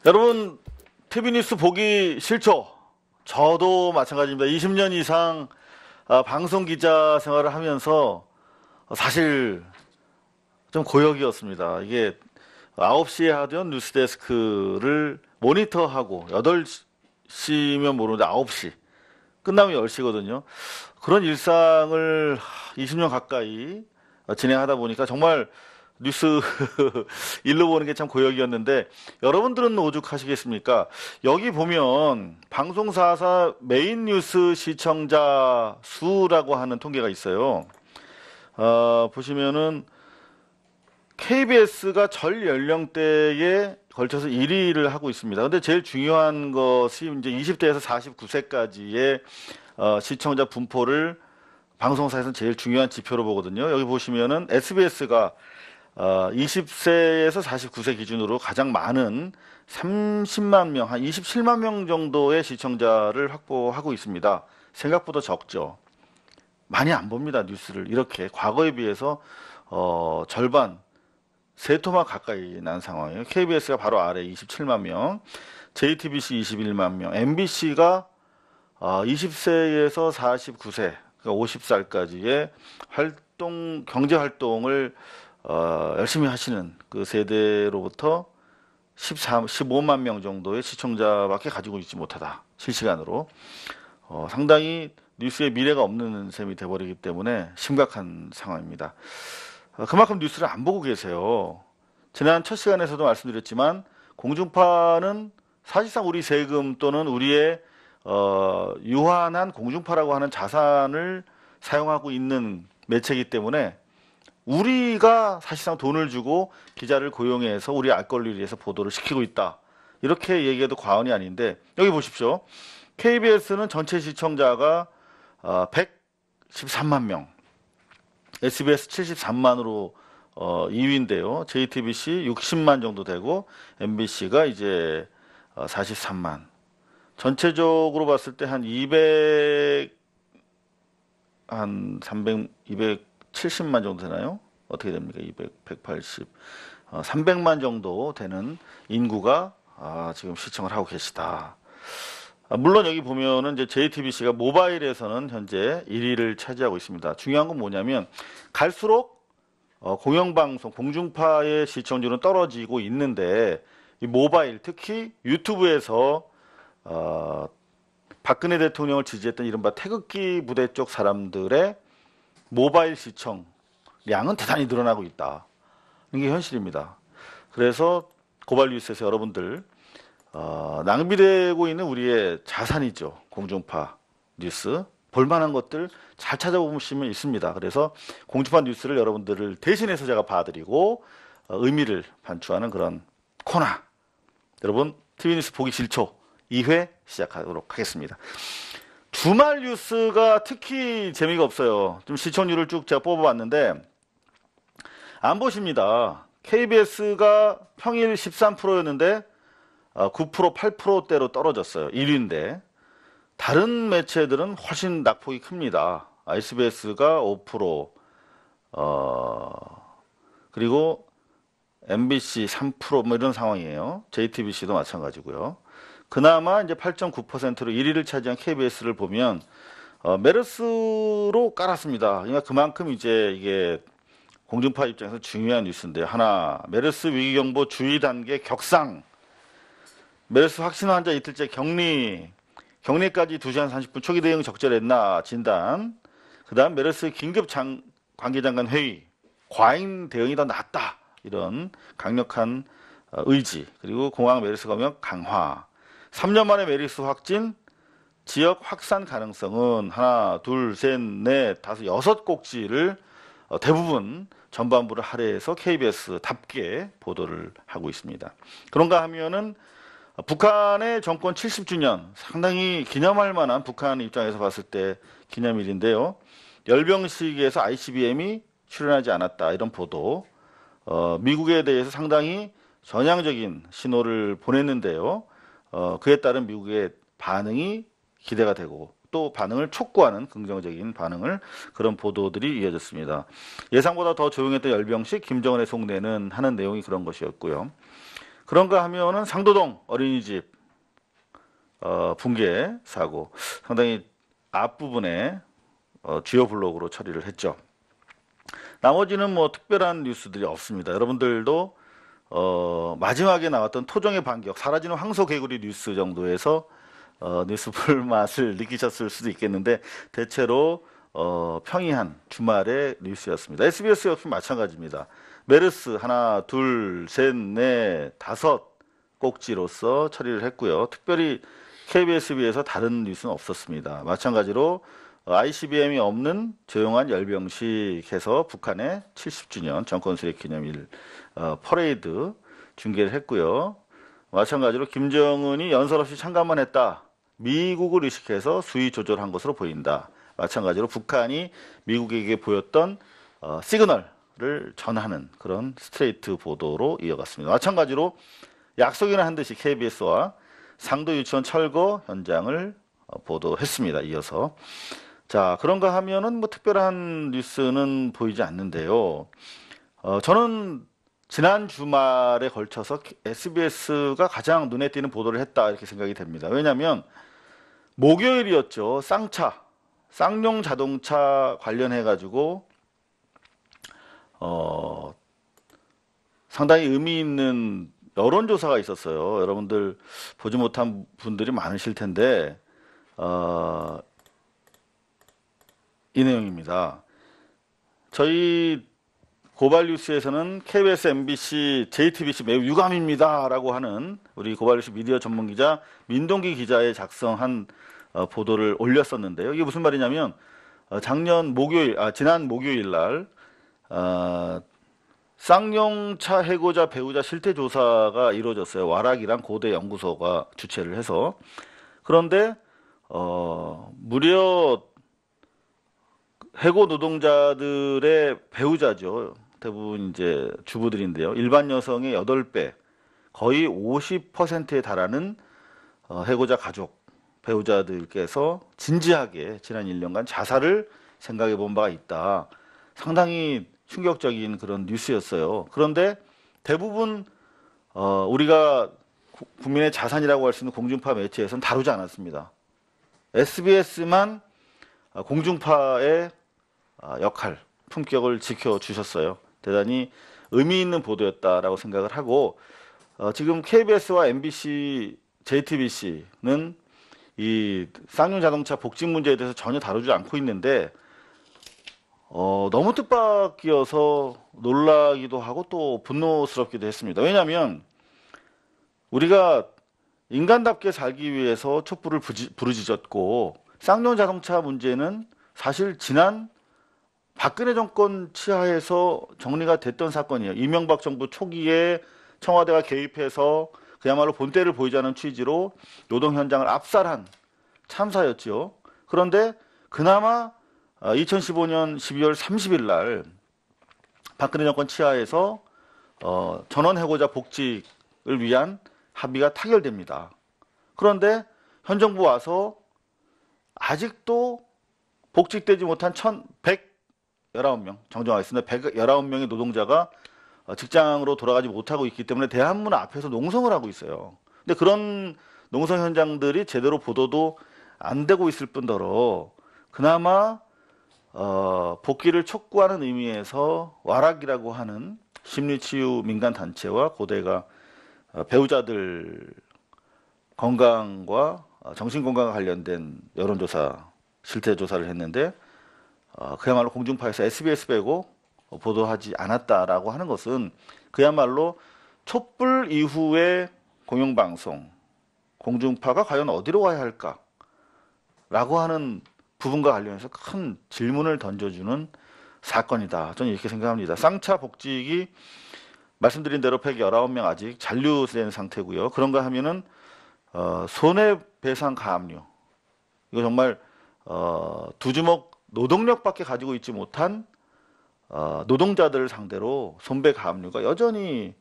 여러분, TV뉴스 보기 싫죠? 저도 마찬가지입니다. 20년 이상 방송 기자 생활을 하면서 사실 좀 고역이었습니다. 이게 9시에 하던 뉴스데스크를 모니터하고 8시면 모르는데 9시 끝나면 10시거든요. 그런 일상을 20년 가까이 진행하다 보니까 정말 뉴스 일로 보는 게 참 고역이었는데, 여러분들은 오죽하시겠습니까? 여기 보면 방송사사 메인 뉴스 시청자 수라고 하는 통계가 있어요. 보시면은 KBS가 전 연령대에 걸쳐서 1위를 하고 있습니다. 근데 제일 중요한 것이 이제 20대에서 49세까지의 시청자 분포를 방송사에서는 제일 중요한 지표로 보거든요. 여기 보시면은 SBS가 20세에서 49세 기준으로 가장 많은 30만 명, 한 27만 명 정도의 시청자를 확보하고 있습니다. 생각보다 적죠. 많이 안 봅니다, 뉴스를. 이렇게 과거에 비해서 절반, 세 토막 가까이 난 상황이에요. KBS가 바로 아래 27만 명, JTBC 21만 명, MBC가 20세에서 49세, 그러니까 50살까지의 경제 활동을 열심히 하시는 그 세대로부터 15만 명 정도의 시청자밖에 가지고 있지 못하다. 실시간으로. 상당히 뉴스의 미래가 없는 셈이 돼버리기 때문에 심각한 상황입니다. 그만큼 뉴스를 안 보고 계세요. 지난 첫 시간에서도 말씀드렸지만 공중파는 사실상 우리 세금 또는 우리의 유한한 공중파라고 하는 자산을 사용하고 있는 매체이기 때문에 우리가 사실상 돈을 주고 기자를 고용해서 우리 알 권리를 위해서 보도를 시키고 있다. 이렇게 얘기해도 과언이 아닌데, 여기 보십시오. KBS는 전체 시청자가 113만 명, SBS 73만으로 2위인데요. JTBC 60만 정도 되고 MBC가 이제 43만. 전체적으로 봤을 때 한 270만 정도 되나요? 어떻게 됩니까? 180, 300만 정도 되는 인구가 지금 시청을 하고 계시다. 물론 여기 보면은 이제 JTBC가 모바일에서는 현재 1위를 차지하고 있습니다. 중요한 건 뭐냐면 갈수록 공영방송, 공중파의 시청률은 떨어지고 있는데, 이 모바일, 특히 유튜브에서 박근혜 대통령을 지지했던 이른바 태극기 부대 쪽 사람들의 모바일 시청량은 대단히 늘어나고 있다. 이게 현실입니다. 그래서 고발 뉴스에서 여러분들 낭비되고 있는 우리의 자산이죠. 공중파 뉴스. 볼만한 것들 잘 찾아보시면 있습니다. 그래서 공중파 뉴스를 여러분들을 대신해서 제가 봐드리고 의미를 반추하는 그런 코너. 여러분, TV뉴스 보기 싫죠? 2회 시작하도록 하겠습니다. 주말 뉴스가 특히 재미가 없어요. 좀 시청률을 쭉 제가 뽑아봤는데 안 보십니다. KBS가 평일 13%였는데 9%, 8%대로 떨어졌어요. 1위인데 다른 매체들은 훨씬 낙폭이 큽니다. SBS가 5%, 그리고 MBC 3% 뭐 이런 상황이에요. JTBC도 마찬가지고요. 그나마 이제 8.9%로 1위를 차지한 KBS를 보면 메르스로 깔았습니다. 그러니까 그만큼 이제 이게 공중파 입장에서 중요한 뉴스인데, 하나, 메르스 위기경보 주의 단계 격상, 메르스 확진 환자 이틀째 격리까지 2시간 30분 초기 대응 적절했나 진단, 그 다음 메르스 긴급 관계장관 회의, 과잉 대응이 더 낫다, 이런 강력한 의지, 그리고 공항 메르스 검역 강화, 3년 만에 메르스 확진, 지역 확산 가능성은 하나, 둘, 셋, 넷, 다섯, 6꼭지를 대부분 전반부를 할애해서 KBS답게 보도를 하고 있습니다. 그런가 하면은 북한의 정권 70주년, 상당히 기념할 만한, 북한 입장에서 봤을 때 기념일인데요. 열병식에서 ICBM이 출연하지 않았다, 이런 보도. 미국에 대해서 상당히 전향적인 신호를 보냈는데요. 그에 따른 미국의 반응이 기대가 되고 또 반응을 촉구하는 긍정적인 반응을, 그런 보도들이 이어졌습니다. 예상보다 더 조용했던 열병식, 김정은의 속내는 하는 내용이 그런 것이었고요. 그런가 하면은 상도동 어린이집 붕괴 사고 상당히 앞부분에 주요 블록으로 처리를 했죠. 나머지는 뭐 특별한 뉴스들이 없습니다. 여러분들도 마지막에 나왔던 토종의 반격, 사라지는 황소개구리 뉴스 정도에서 뉴스 볼맛을 느끼셨을 수도 있겠는데 대체로 평이한 주말의 뉴스였습니다. SBS 역시 마찬가지입니다. 메르스 하나, 둘, 셋, 넷, 다섯 꼭지로서 처리를 했고요. 특별히 KBS에 비해서 다른 뉴스는 없었습니다. 마찬가지로 ICBM이 없는 조용한 열병식에서 북한의 70주년 정권 수립 기념일 퍼레이드 중계를 했고요. 마찬가지로 김정은이 연설 없이 참가만 했다. 미국을 의식해서 수위 조절한 것으로 보인다. 마찬가지로 북한이 미국에게 보였던 시그널을 전하는 그런 스트레이트 보도로 이어갔습니다. 마찬가지로 약속이나 한 듯이 KBS와 상도 유치원 철거 현장을 보도했습니다. 이어서 자, 그런가 하면은 뭐 특별한 뉴스는 보이지 않는데요. 저는 지난 주말에 걸쳐서 SBS가 가장 눈에 띄는 보도를 했다 이렇게 생각이 됩니다. 왜냐하면 목요일이었죠. 쌍용 자동차 관련해 가지고 상당히 의미 있는 여론조사가 있었어요. 여러분들 보지 못한 분들이 많으실 텐데 이 내용입니다. 저희 고발뉴스에서는 KBS, MBC, JTBC 매우 유감입니다 라고 하는 우리 고발뉴스 미디어 전문기자 민동기 기자의 작성한 보도를 올렸었는데요. 이게 무슨 말이냐면 지난 목요일 날 쌍용차 해고자 배우자 실태조사가 이루어졌어요. 와락이랑 고대 연구소가 주최를 해서. 그런데 무려 해고 노동자들의 배우자죠. 대부분 이제 주부들인데요. 일반 여성의 8배, 거의 50%에 달하는 해고자 가족, 배우자들께서 진지하게 지난 1년간 자살을 생각해 본 바가 있다. 상당히 충격적인 그런 뉴스였어요. 그런데 대부분 우리가 국민의 자산이라고 할 수 있는 공중파 매체에서는 다루지 않았습니다. SBS만 공중파의 역할, 품격을 지켜주셨어요. 대단히 의미 있는 보도였다라고 생각을 하고 지금 KBS와 MBC, JTBC는 이 쌍용 자동차 복직 문제에 대해서 전혀 다루지 않고 있는데 너무 뜻밖이어서 놀라기도 하고 또 분노스럽기도 했습니다. 왜냐하면 우리가 인간답게 살기 위해서 촛불을 부르짖었고 쌍용 자동차 문제는 사실 지난 박근혜 정권 치하에서 정리가 됐던 사건이에요. 이명박 정부 초기에 청와대가 개입해서 그야말로 본때를 보이자는 취지로 노동 현장을 압살한 참사였죠. 그런데 그나마 2015년 12월 30일 날 박근혜 정권 치하에서 전원 해고자 복직을 위한 합의가 타결됩니다. 그런데 현 정부 와서 아직도 복직되지 못한 119명, 정정하겠습니다. 119명의 노동자가 직장으로 돌아가지 못하고 있기 때문에 대한문 앞에서 농성을 하고 있어요. 근데 그런 농성 현장들이 제대로 보도도 안 되고 있을 뿐더러 그나마 복귀를 촉구하는 의미에서 와락이라고 하는 심리치유 민간단체와 고대가 배우자들 건강과 정신건강과 관련된 여론조사, 실태조사를 했는데 그야말로 공중파에서 SBS 빼고 보도하지 않았다라고 하는 것은 그야말로 촛불 이후의 공영방송, 공중파가 과연 어디로 가야 할까? 라고 하는 부분과 관련해서 큰 질문을 던져주는 사건이다. 저는 이렇게 생각합니다. 쌍차 복직이 말씀드린 대로 119명 아직 잔류된 상태고요. 그런가 하면은 손해배상 가압류. 이거 정말 두 주먹 노동력밖에 가지고 있지 못한 노동자들을 상대로 손배 가압류가 여전히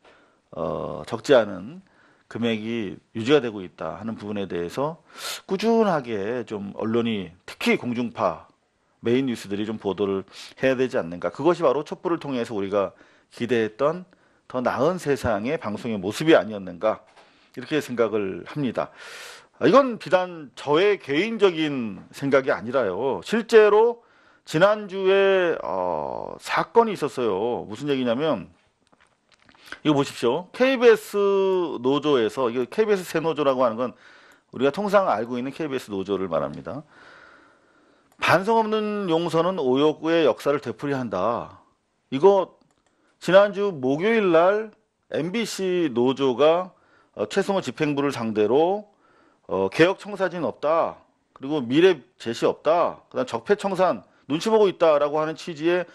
적지 않은 금액이 유지가 되고 있다 하는 부분에 대해서 꾸준하게 좀 언론이 특히 공중파 메인 뉴스들이 좀 보도를 해야 되지 않는가. 그것이 바로 촛불을 통해서 우리가 기대했던 더 나은 세상의 방송의 모습이 아니었는가 이렇게 생각을 합니다. 이건 비단 저의 개인적인 생각이 아니라요. 실제로 지난주에 사건이 있었어요. 무슨 얘기냐면 이거 보십시오. KBS 노조에서, 이거 KBS 새노조라고 하는 건 우리가 통상 알고 있는 KBS 노조를 말합니다. 반성 없는 용서는 오욕의 역사를 되풀이한다. 이거 지난주 목요일 날 MBC 노조가 최승호 집행부를 상대로 개혁 청사진 없다. 그리고 미래 제시 없다. 그다음 적폐 청산 눈치 보고 있다라고 하는 취지의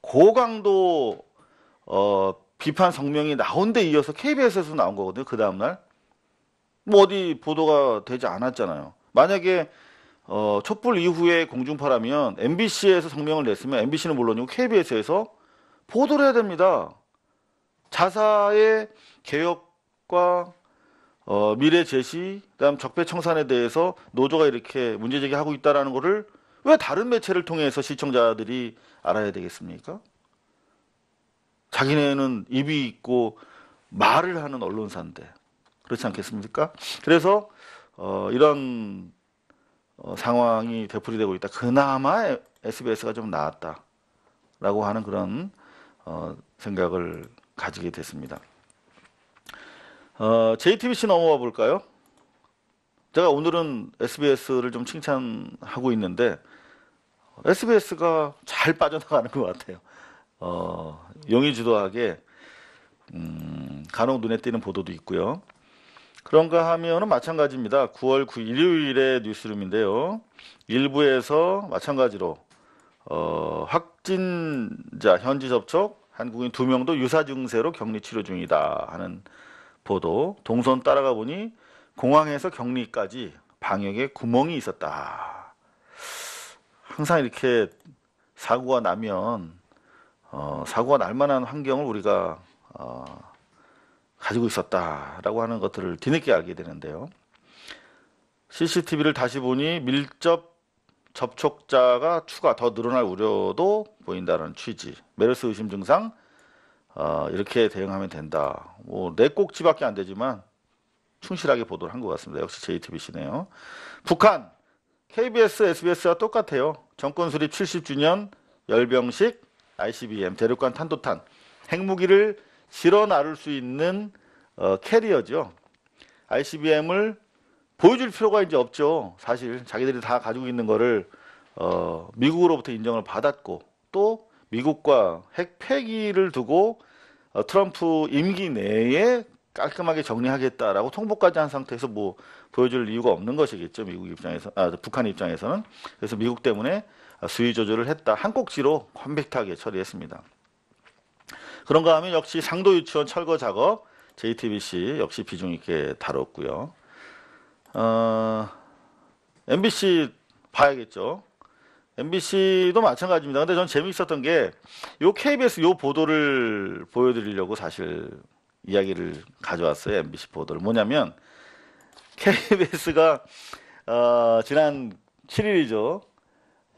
고강도 비판 성명이 나온 데 이어서 KBS에서 나온 거거든요. 그 다음날 뭐 어디 보도가 되지 않았잖아요. 만약에 촛불 이후에 공중파라면 MBC에서 성명을 냈으면 MBC는 물론이고 KBS에서 보도를 해야 됩니다. 자사의 개혁과 미래 제시, 그다음 적폐 청산에 대해서 노조가 이렇게 문제 제기하고 있다라는 거를 왜 다른 매체를 통해서 시청자들이 알아야 되겠습니까? 자기네는 입이 있고 말을 하는 언론사인데 그렇지 않겠습니까? 그래서 이런 상황이 되풀이되고 있다. 그나마 SBS가 좀 나았다라고 하는 그런 생각을 가지게 됐습니다. JTBC 넘어가 볼까요? 제가 오늘은 SBS를 좀 칭찬하고 있는데 SBS가 잘 빠져나가는 것 같아요. 용의주도하게 간혹 눈에 띄는 보도도 있고요. 그런가 하면은 마찬가지입니다. 9월 9일 일요일의 뉴스룸인데요. 일부에서 마찬가지로 확진자 현지 접촉 한국인 2명도 유사 증세로 격리 치료 중이다 하는 보도. 동선 따라가 보니 공항에서 격리까지 방역에 구멍이 있었다. 항상 이렇게 사고가 나면 사고가 날 만한 환경을 우리가 가지고 있었다라고 하는 것들을 뒤늦게 알게 되는데요. CCTV를 다시 보니 밀접 접촉자가 추가 더 늘어날 우려도 보인다는 취지. 메르스 의심 증상 이렇게 대응하면 된다. 뭐 네 꼭지밖에 안 되지만 충실하게 보도를 한 것 같습니다. 역시 JTBC네요. 북한 KBS, SBS와 똑같아요. 정권 수립 70주년 열병식 ICBM 대륙간 탄도탄 핵무기를 실어 나를 수 있는 캐리어죠. ICBM을 보여줄 필요가 이제 없죠. 사실 자기들이 다 가지고 있는 거를 미국으로부터 인정을 받았고 또 미국과 핵 폐기를 두고 트럼프 임기 내에 깔끔하게 정리하겠다라고 통보까지 한 상태에서 뭐 보여줄 이유가 없는 것이겠죠. 미국 입장에서, 북한 입장에서는. 그래서 미국 때문에 수위 조절을 했다. 한 꼭지로 컴팩트하게 처리했습니다. 그런가 하면 역시 상도 유치원 철거 작업 JTBC 역시 비중 있게 다뤘고요. MBC 봐야겠죠. MBC도 마찬가지입니다. 근데 전 재미있었던 게 요 KBS 요 보도를 보여드리려고 사실 이야기를 가져왔어요. MBC 보도를. 뭐냐면 KBS가 지난 7일이죠.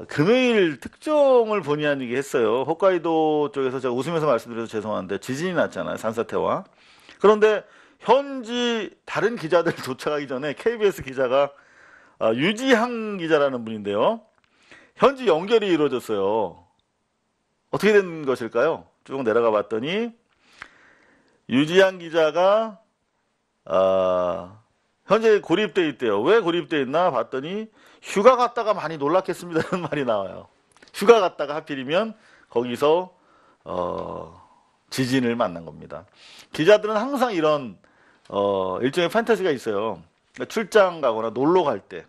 금요일 특종을 본의 아니게 했어요. 홋카이도 쪽에서 제가 웃으면서 말씀드려서 죄송한데 지진이 났잖아요. 산사태와. 그런데 현지 다른 기자들 도착하기 전에 KBS 기자가 유지항 기자라는 분인데요. 현지 연결이 이루어졌어요. 어떻게 된 것일까요? 쭉 내려가 봤더니 유지항 기자가 현재 고립돼 있대요. 왜 고립돼 있나 봤더니 휴가 갔다가 많이 놀랐겠습니다라는 말이 나와요. 휴가 갔다가 하필이면 거기서 지진을 만난 겁니다. 기자들은 항상 이런 일종의 판타지가 있어요. 그러니까 출장 가거나 놀러 갈 때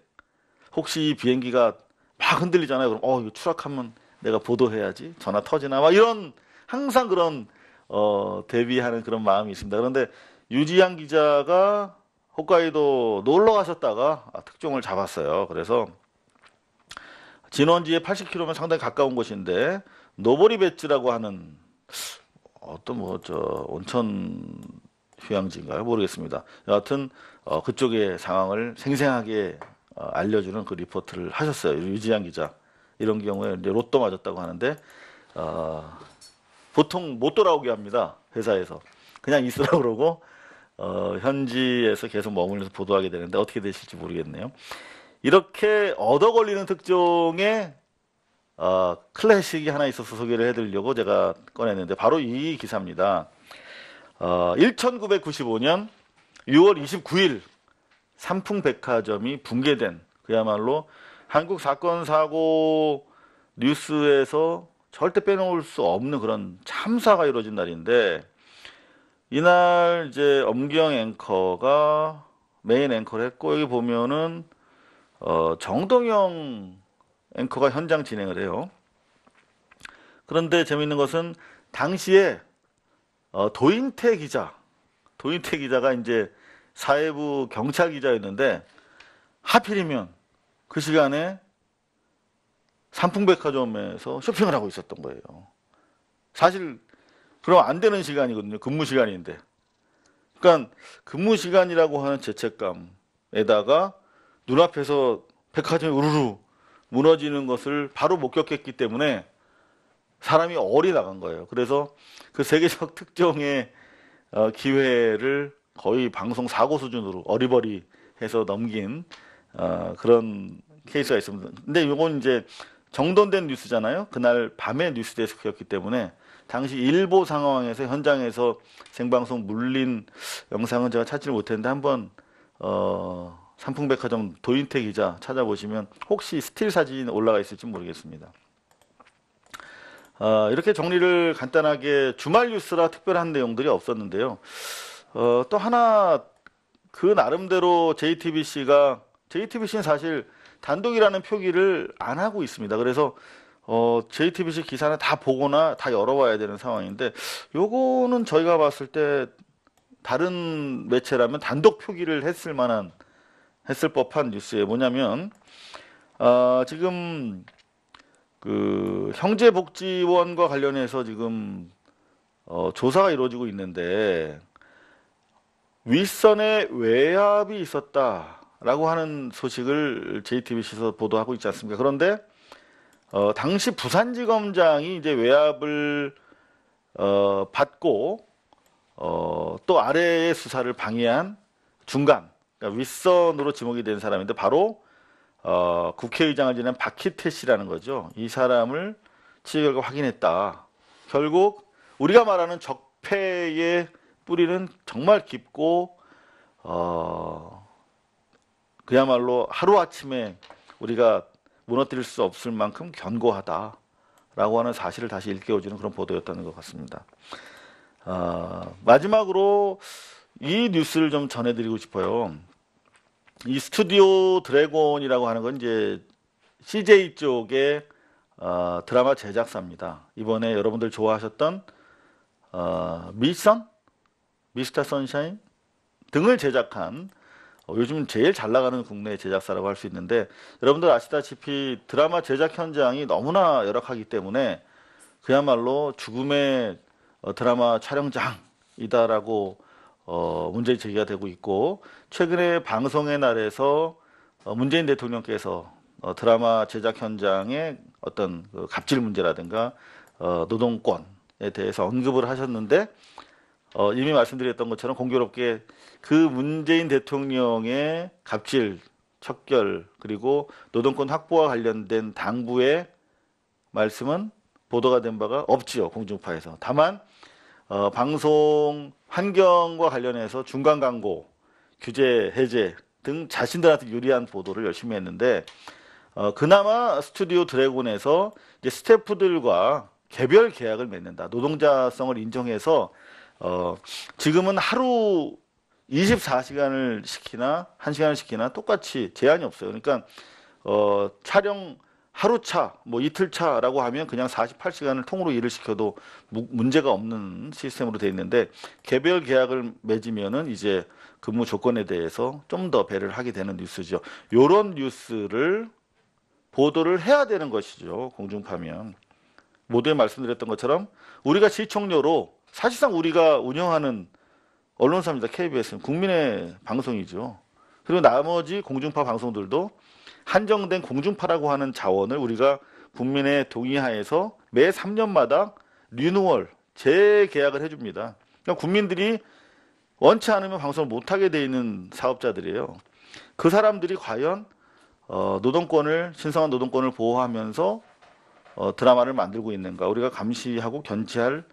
혹시 이 비행기가 막 흔들리잖아요. 그럼 이거 추락하면 내가 보도해야지. 전화 터지나 막 이런 항상 그런 대비하는 그런 마음이 있습니다. 그런데 유지양 기자가 홋카이도 놀러 가셨다가 특종을 잡았어요. 그래서 진원지에 80km면 상당히 가까운 곳인데 노보리베츠라고 하는 어떤 온천 휴양지인가요? 모르겠습니다. 여하튼 그쪽의 상황을 생생하게 알려주는 그 리포트를 하셨어요. 유지양 기자. 이런 경우에 이제 로또 맞았다고 하는데 보통 못 돌아오게 합니다. 회사에서. 그냥 있으라고 그러고 현지에서 계속 머물면서 보도하게 되는데 어떻게 되실지 모르겠네요. 이렇게 얻어 걸리는 특종의 클래식이 하나 있어서 소개를 해드리려고 제가 꺼냈는데 바로 이 기사입니다. 1995년 6월 29일 삼풍백화점이 붕괴된 그야말로 한국 사건 사고 뉴스에서 절대 빼놓을 수 없는 그런 참사가 이루어진 날인데 이날 이제 엄기영 앵커가 메인 앵커를 했고 여기 보면은 정동영 앵커가 현장 진행을 해요. 그런데 재미있는 것은 당시에 도인태 기자가 이제 사회부 경찰 기자였는데 하필이면 그 시간에 삼풍백화점에서 쇼핑을 하고 있었던 거예요. 사실 그럼 안 되는 시간이거든요. 근무 시간인데. 그러니까 근무 시간이라고 하는 죄책감에다가 눈앞에서 백화점이 우르르 무너지는 것을 바로 목격했기 때문에 사람이 얼이 나간 거예요. 그래서 그 세계적 특종의 기회를 거의 방송 사고 수준으로 어리버리해서 넘긴 그런 케이스가 있습니다. 근데 이건 이제 정돈된 뉴스잖아요. 그날 밤에 뉴스데스크였기 때문에 당시 일보 상황에서 현장에서 생방송 물린 영상은 제가 찾지를 못했는데 한번 삼풍백화점 도인태 기자 찾아보시면 혹시 스틸 사진 올라가 있을지 모르겠습니다. 이렇게 정리를 간단하게 주말 뉴스라 특별한 내용들이 없었는데요. 또 하나 그 나름대로 JTBC는 사실 단독이라는 표기를 안 하고 있습니다. 그래서 JTBC 기사는 다 보거나 다 열어봐야 되는 상황인데 요거는 저희가 봤을 때 다른 매체라면 단독 표기를 했을 법한 뉴스예요. 뭐냐면 지금 그 형제복지원과 관련해서 지금 조사가 이루어지고 있는데 윗선에 외압이 있었다라고 하는 소식을 JTBC에서 보도하고 있지 않습니까? 그런데 당시 부산지검장이 이제 외압을 받고 또 아래의 수사를 방해한 중간, 그러니까 윗선으로 지목이 된 사람인데 바로 국회의장을 지낸 박희태 씨라는 거죠. 이 사람을 취재 결과 확인했다. 결국 우리가 말하는 적폐의 뿌리는 정말 깊고 그야말로 하루아침에 우리가 무너뜨릴 수 없을 만큼 견고하다라고 하는 사실을 다시 일깨워주는 그런 보도였다는 것 같습니다. 마지막으로 이 뉴스를 좀 전해드리고 싶어요. 이 스튜디오 드래곤이라고 하는 건 이제 CJ 쪽의 드라마 제작사입니다. 이번에 여러분들 좋아하셨던 미스터 선샤인 등을 제작한 요즘 제일 잘 나가는 국내 제작사라고 할 수 있는데 여러분들 아시다시피 드라마 제작 현장이 너무나 열악하기 때문에 그야말로 죽음의 드라마 촬영장이다라고 문제 제기가 되고 있고 최근에 방송의 날에서 문재인 대통령께서 드라마 제작 현장의 어떤 그 갑질 문제라든가 노동권에 대해서 언급을 하셨는데 이미 말씀드렸던 것처럼 공교롭게 그 문재인 대통령의 갑질, 척결 그리고 노동권 확보와 관련된 당부의 말씀은 보도가 된 바가 없지요. 공중파에서. 다만 방송 환경과 관련해서 중간 광고, 규제 해제 등 자신들한테 유리한 보도를 열심히 했는데 그나마 스튜디오 드래곤에서 이제 스태프들과 개별 계약을 맺는다. 노동자성을 인정해서 지금은 하루 24시간을 시키나 1시간을 시키나 똑같이 제한이 없어요. 그러니까 촬영 하루차, 뭐 이틀차라고 하면 그냥 48시간을 통으로 일을 시켜도 문제가 없는 시스템으로 되어 있는데 개별 계약을 맺으면은 이제 근무 조건에 대해서 좀 더 배려를 하게 되는 뉴스죠. 요런 뉴스를 보도를 해야 되는 것이죠. 공중파면. 모두에 말씀드렸던 것처럼 우리가 시청료로 사실상 우리가 운영하는 언론사입니다. KBS는 국민의 방송이죠. 그리고 나머지 공중파 방송들도 한정된 공중파라고 하는 자원을 우리가 국민의 동의하에서 매 3년마다 리뉴얼, 재계약을 해줍니다. 그러니까 국민들이 원치 않으면 방송을 못하게 돼 있는 사업자들이에요. 그 사람들이 과연 노동권을 신성한 노동권을 보호하면서 드라마를 만들고 있는가 우리가 감시하고 견제할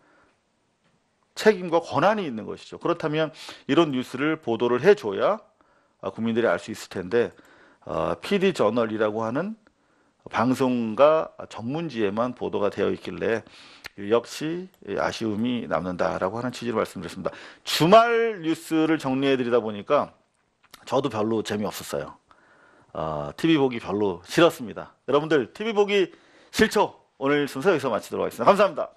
책임과 권한이 있는 것이죠. 그렇다면 이런 뉴스를 보도를 해줘야 국민들이 알 수 있을 텐데 PD 저널이라고 하는 방송과 전문지에만 보도가 되어 있길래 역시 아쉬움이 남는다라고 하는 취지로 말씀드렸습니다. 주말 뉴스를 정리해드리다 보니까 저도 별로 재미없었어요. TV 보기 별로 싫었습니다. 여러분들 TV 보기 싫죠? 오늘 순서 여기서 마치도록 하겠습니다. 감사합니다.